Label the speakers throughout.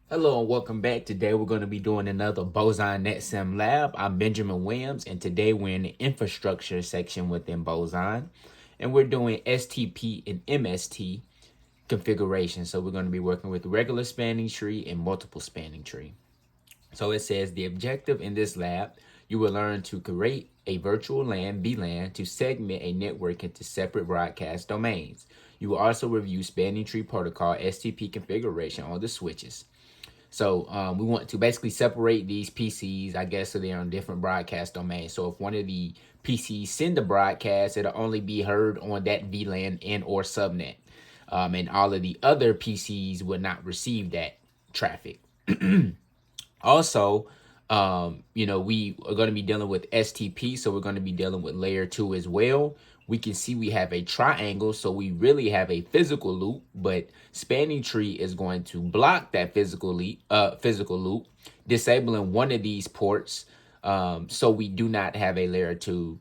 Speaker 1: Hello and welcome back. Today we're going to be doing another Boson NetSim lab. I'm Benjamin Williams, and today we're in the infrastructure section within Boson, and we're doing STP and MST configuration. So we're going to be working with regular spanning tree and multiple spanning tree. So it says the objective in this lab, you will learn to create a virtual LAN VLAN to segment a network into separate broadcast domains. You will also review spanning tree protocol STP configuration on the switches. So we want to basically separate these PCs, I guess, so they're on different broadcast domains. So if one of the PCs send a broadcast, it'll only be heard on that VLAN and or subnet. And all of the other PCs will not receive that traffic. Also, we are going to be dealing with STP, so we're going to be dealing with layer 2 as well. We can see we have a triangle, so we really have a physical loop, but spanning tree is going to block that physical loop, disabling one of these ports, so we do not have a layer 2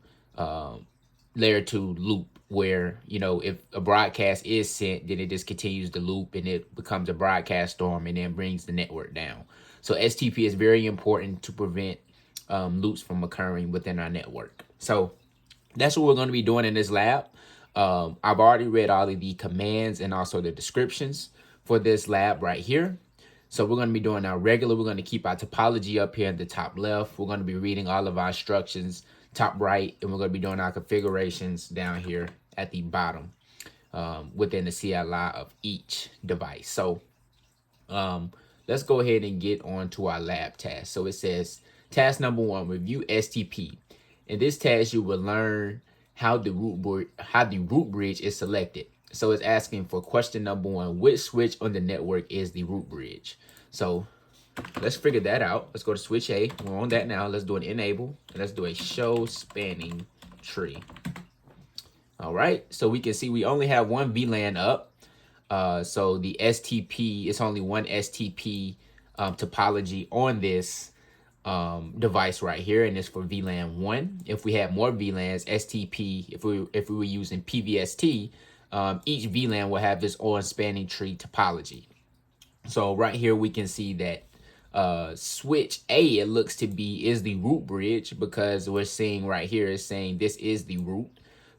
Speaker 1: loop where, if a broadcast is sent, then it just continues the loop and it becomes a broadcast storm and then brings the network down. So STP is very important to prevent loops from occurring within our network. So that's what we're going to be doing in this lab. I've already read all of the commands and also the descriptions for this lab right here. So we're going to be doing our regular. We're going to keep our topology up here in the top left. We're going to be reading all of our instructions top right, and we're going to be doing our configurations down here at the bottom within the CLI of each device. So let's go ahead and get on to our lab task. So it says task number 1, review STP. In this task, you will learn how the root bridge is selected. So it's asking for question number 1, which switch on the network is the root bridge? So let's figure that out. Let's go to switch A. We're on that now. Let's do an enable, and let's do a show spanning tree. All right, so we can see we only have one VLAN up. So the STP, it's only one STP topology on this device right here, and it's for VLAN 1. If we had more VLANs, STP, if we were using PVST, each VLAN will have its own spanning tree topology. So right here we can see that switch A, it looks to be, is the root bridge, because we're seeing right here is saying this is the root.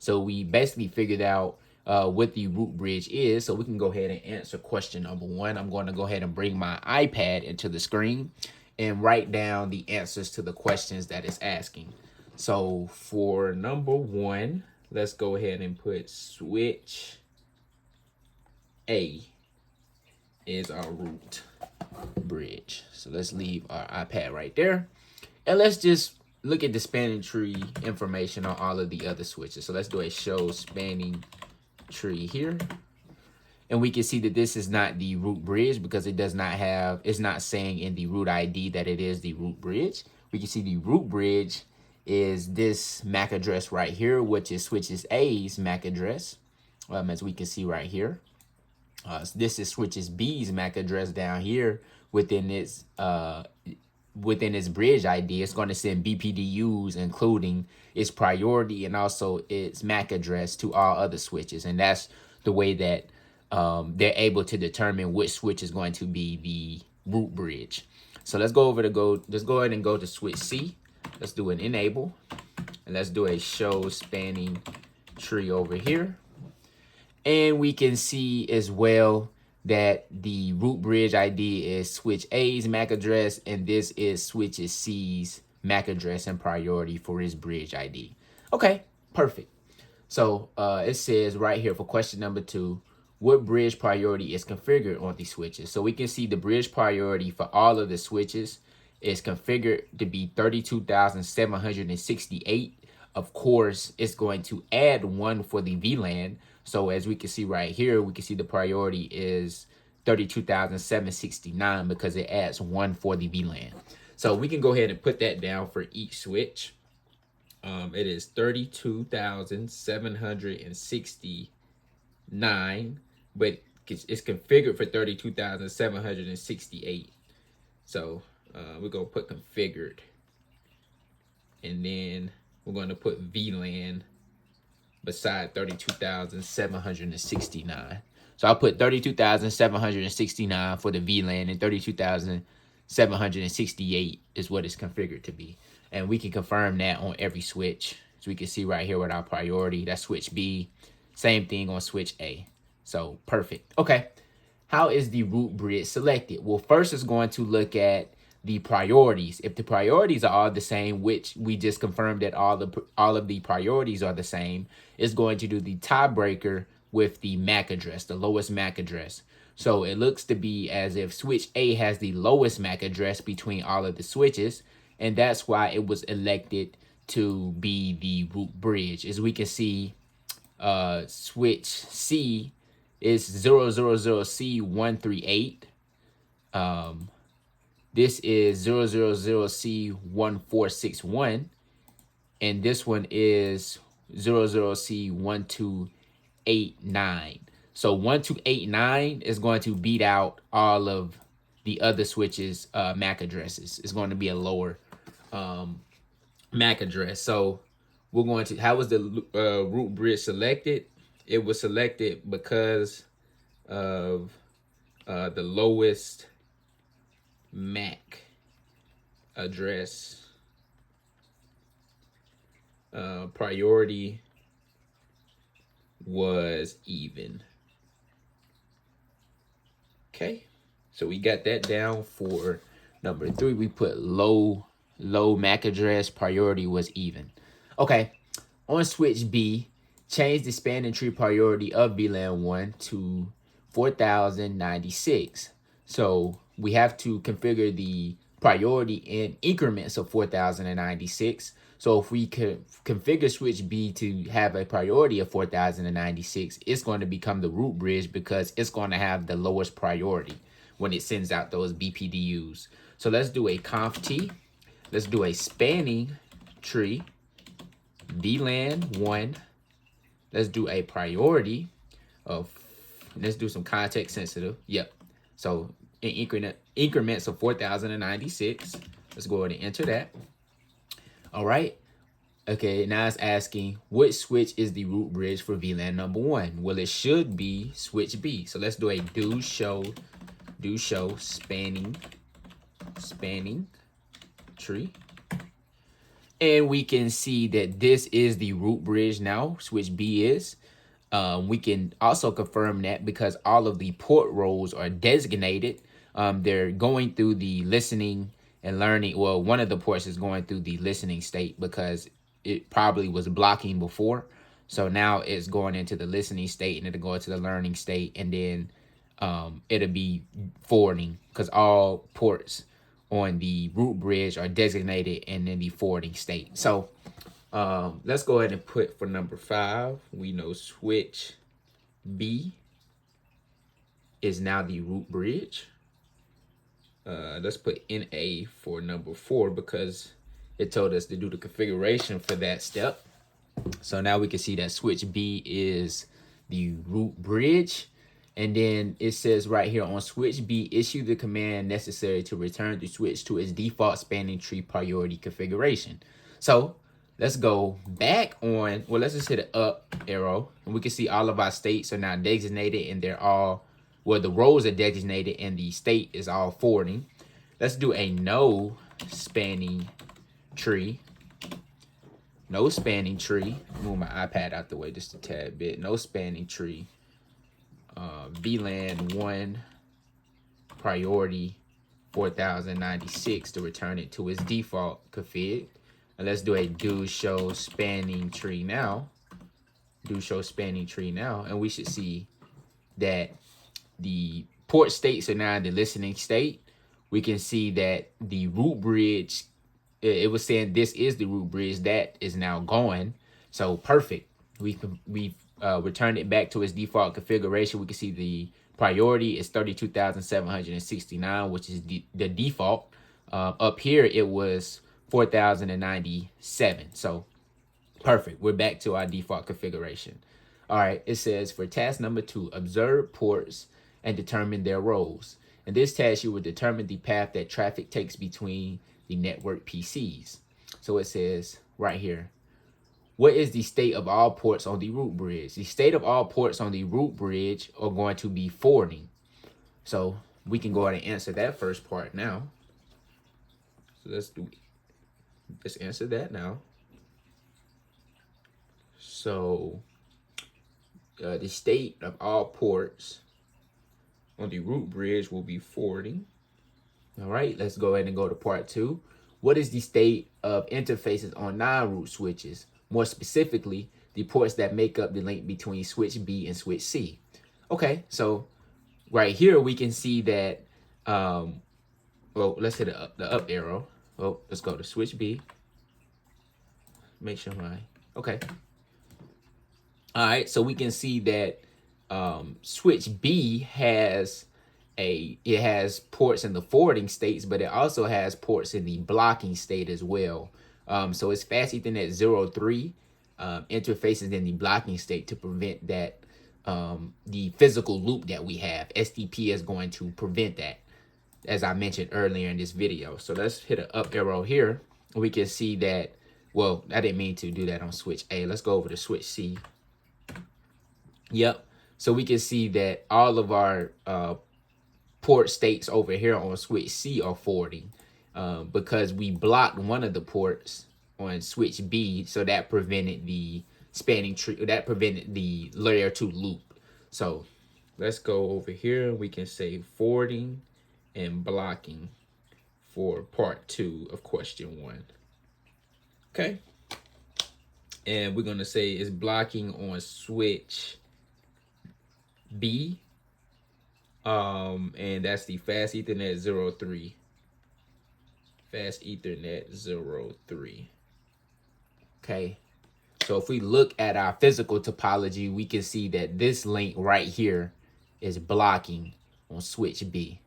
Speaker 1: So we basically figured out what the root bridge is. So we can go ahead and answer question number 1. I'm going to go ahead and bring my iPad into the screen and write down the answers to the questions that it's asking. So for number 1, let's go ahead and put switch A is our root bridge. So let's leave our iPad right there. And let's just look at the spanning tree information on all of the other switches. So let's do a show spanning tree here. And we can see that this is not the root bridge because it does not have, it's not saying in the root ID that it is the root bridge. We can see the root bridge is this MAC address right here, which is switches A's MAC address, as we can see right here. This is switches B's MAC address down here within its bridge ID. It's going to send BPDUs, including its priority and also its MAC address, to all other switches. And that's the way that they're able to determine which switch is going to be the root bridge. So let's go ahead and go to switch C. Let's do an enable, and let's do a show spanning tree over here. And we can see as well that the root bridge ID is switch A's MAC address, and this is switches C's MAC address and priority for its bridge ID. Okay, perfect. So it says right here for question number 2, what bridge priority is configured on these switches? So we can see the bridge priority for all of the switches is configured to be 32,768. Of course, it's going to add 1 for the VLAN. So as we can see right here, we can see the priority is 32,769 because it adds 1 for the VLAN. So we can go ahead and put that down for each switch. It is 32,769, but it's configured for 32,768. So we're going to put configured, and then we're going to put VLAN beside 32,769. So I put 32,769 for the VLAN, and 32,768 is what it's configured to be. And we can confirm that on every switch. So we can see right here with our priority, that's switch B. Same thing on switch A. So perfect. Okay. How is the root bridge selected? Well, first it's going to look at the priorities. If the priorities are all the same, which we just confirmed that all of the priorities are the same, it's going to do the tiebreaker with the MAC address, the lowest MAC address. So it looks to be as if switch A has the lowest MAC address between all of the switches, and that's why it was elected to be the root bridge. As we can see, switch C is 000C138. This is 000C1461, and this one is 00C1289. So 1289 is going to beat out all of the other switches MAC addresses. It's going to be a lower MAC address. So we're going to, how was the root bridge selected? It was selected because of the lowest MAC address priority was even. Okay, so we got that down for number 3. We put low MAC address priority was even. Okay, on switch B, change the spanning tree priority of VLAN 1 to 4096. So we have to configure the priority in increments of 4096. So if we could configure switch B to have a priority of 4096, it's going to become the root bridge because it's going to have the lowest priority when it sends out those BPDUs. So let's do a conf T. Let's do a spanning tree VLAN 1. Let's do a priority of, let's do some context sensitive. Yep. So in increments of 4096. Let's go ahead and enter that. All right. Okay, now it's asking which switch is the root bridge for VLAN number 1. Well, it should be switch B. So let's do a do show spanning tree. And we can see that this is the root bridge now, switch B is. We can also confirm that because all of the port rows are designated. They're going through the listening and learning. Well, one of the ports is going through the listening state because it probably was blocking before. So now it's going into the listening state, and it'll go into the learning state, and then it'll be forwarding because all ports on the root bridge are designated and in the forwarding state. So let's go ahead and put for number 5. We know switch B is now the root bridge. Let's put NA for number 4 because it told us to do the configuration for that step. So now we can see that switch B is the root bridge. And then it says right here on switch B, issue the command necessary to return the switch to its default spanning tree priority configuration. So let's go back on, well, let's just hit an up arrow, and we can see all of our states are now designated, and they're all, well, the rows are designated and the state is all forwarding. Let's do a no spanning tree. No spanning tree. Move my iPad out the way just a tad bit. No spanning tree. VLAN 1 priority 4096 to return it to its default config. And let's do a do show spanning tree now. Do show spanning tree now. And we should see that the port states are now in the listening state. We can see that the root bridge, it was saying this is the root bridge, that is now gone. So perfect. We've returned it back to its default configuration. We can see the priority is 32,769, which is the default. Up here it was 4,097. So perfect. We're back to our default configuration. All right. It says for task number 2, observe ports and determine their roles. In this task, you will determine the path that traffic takes between the network PCs. So it says right here, what is the state of all ports on the root bridge? The state of all ports on the root bridge are going to be forwarding. So we can go ahead and answer that first part now. So let's answer that now. So the state of all ports on the root bridge will be forwarding. All right, let's go ahead and go to part 2. What is the state of interfaces on non-root switches? More specifically, the ports that make up the link between switch B and switch C. Okay, so right here we can see that, well, let's hit the up arrow. Well, let's go to switch B. Make sure okay. All right, so we can see that switch B has it has ports in the forwarding states, but it also has ports in the blocking state as well. So it's fast Ethernet 03 interfaces in the blocking state to prevent that the physical loop that we have. STP is going to prevent that, as I mentioned earlier in this video. So let's hit an up arrow here. We can see that, well, I didn't mean to do that on switch A. Let's go over to switch C. Yep. So we can see that all of our port states over here on switch C are forwarding because we blocked one of the ports on switch B, so that prevented the spanning tree, that prevented the layer 2 loop. So let's go over here. We can say forwarding and blocking for part 2 of question 1. Okay. And we're going to say it's blocking on switch B. And that's the fast Ethernet 03. Fast Ethernet 03. Okay. So if we look at our physical topology, we can see that this link right here is blocking on switch B.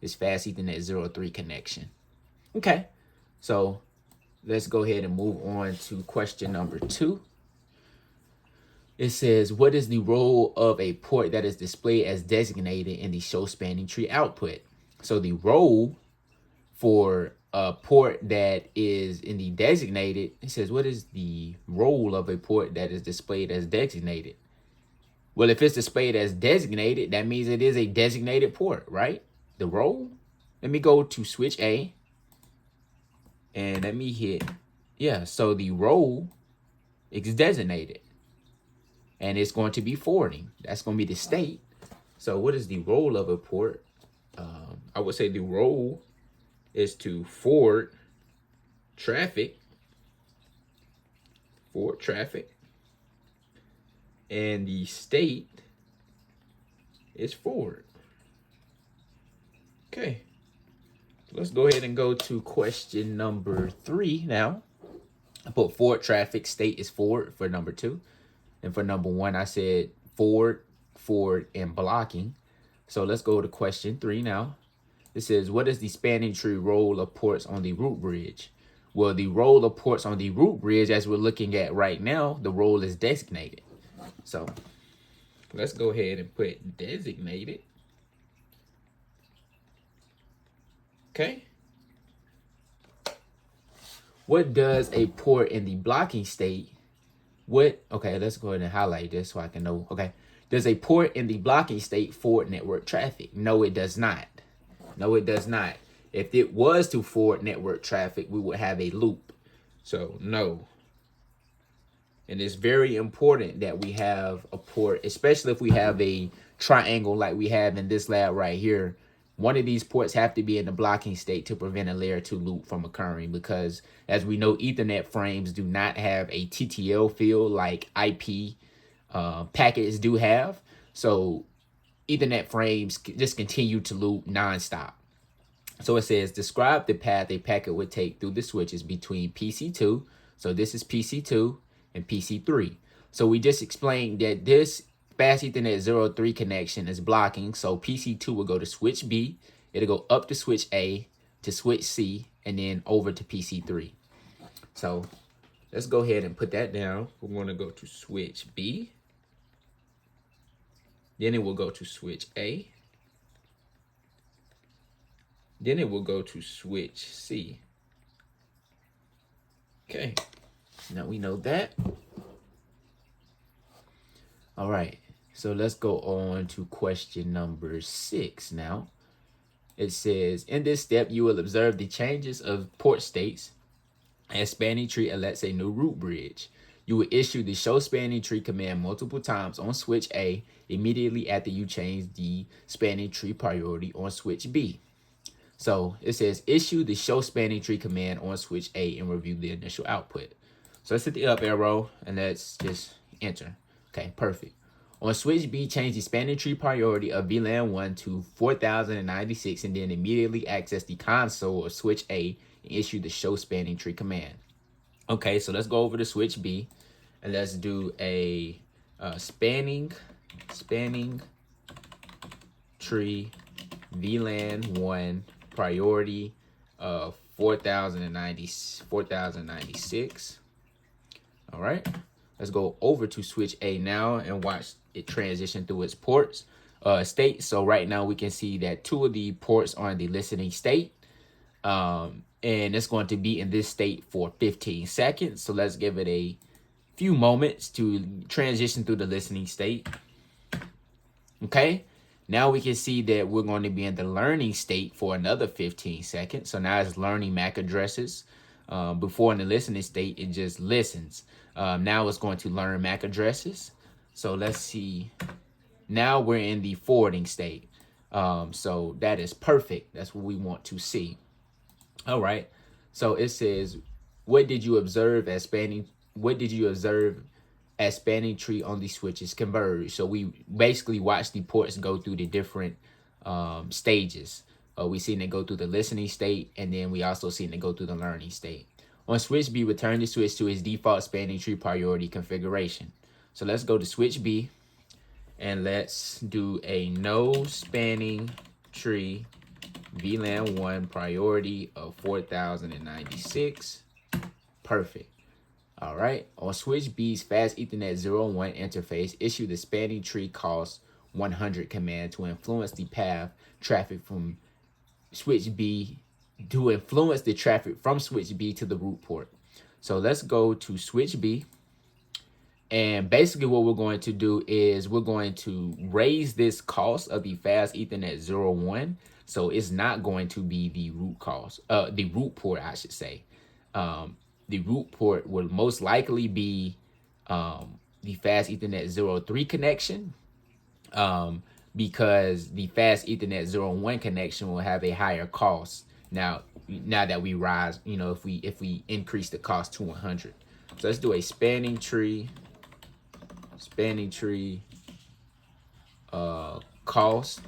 Speaker 1: This fast Ethernet 03 connection. Okay. So let's go ahead and move on to question number 2. It says, what is the role of a port that is displayed as designated in the show spanning tree output? So the role for a port that is in the designated, it says, what is the role of a port that is displayed as designated? Well, if it's displayed as designated, that means it is a designated port, right? The role. Let me go to switch A. And let me hit, yeah, so the role is designated. And it's going to be forwarding. That's going to be the state. So what is the role of a port? I would say the role is to forward traffic. Forward traffic. And the state is forward. Okay. Let's go ahead and go to question number 3 now. I put forward traffic, state is forward for number 2. And for number 1, I said forward, and blocking. So let's go to question 3 now. It says, what is the spanning tree role of ports on the root bridge? Well, the role of ports on the root bridge, as we're looking at right now, the role is designated. So let's go ahead and put designated. Okay. What does a port in the blocking state? Okay, let's go ahead and highlight this so I can know. Okay. Does a port in the blocking state forward network traffic? No, it does not. No, it does not. If it was to forward network traffic, we would have a loop. So no. And it's very important that we have a port, especially if we have a triangle like we have in this lab right here. One of these ports have to be in the blocking state to prevent a layer 2 loop from occurring, because as we know, Ethernet frames do not have a TTL field like IP packets do have. So Ethernet frames just continue to loop nonstop. So it says, describe the path a packet would take through the switches between PC2. So this is PC2 and PC3. So we just explained that this fast Ethernet 03 connection is blocking. So PC2 will go to switch B. It'll go up to switch A, to switch C, and then over to PC3. So let's go ahead and put that down. We're going to go to switch B. Then it will go to switch A. Then it will go to switch C. Okay. Now we know that. All right, so let's go on to question number 6 now. It says, in this step, you will observe the changes of port states as spanning tree elects a new root bridge. You will issue the show spanning tree command multiple times on switch A immediately after you change the spanning tree priority on switch B. So it says issue the show spanning tree command on switch A and review the initial output. So let's hit the up arrow and let's just enter. Okay, perfect. On switch B, change the spanning tree priority of VLAN 1 to 4096 and then immediately access the console of switch A and issue the show spanning tree command. Okay, so let's go over to switch B and let's do a spanning tree VLAN 1 priority of 4096. All right, let's go over to switch A now and watch it transition through its ports state. So right now we can see that 2 of the ports are in the listening state, and it's going to be in this state for 15 seconds. So let's give it a few moments to transition through the listening state. Okay, now we can see that we're going to be in the learning state for another 15 seconds. So now it's learning MAC addresses. Before in the listening state, it just listens. Now it's going to learn MAC addresses. So let's see. Now we're in the forwarding state. So that is perfect. That's what we want to see. All right. So it says, what did you observe as spanning tree on the switches converge? So we basically watch the ports go through the different stages. We seen it go through the listening state, and then we also seen it go through the learning state. On switch B, return the switch to its default spanning tree priority configuration. So let's go to switch B and let's do a no spanning tree VLAN 1 priority of 4096. Perfect. All right. On switch B's fast Ethernet 01 interface, issue the spanning tree cost 100 command to influence the path traffic from switch B to switch B to the root port. So let's go to switch B. And basically what we're going to do is we're going to raise this cost of the fast Ethernet 01. So it's not going to be the root cost, the root port, I should say. The root port will most likely be the fast Ethernet 03 connection, because the fast Ethernet 01 connection will have a higher cost. Now that we rise, if we increase the cost to 100. So let's do a spanning tree cost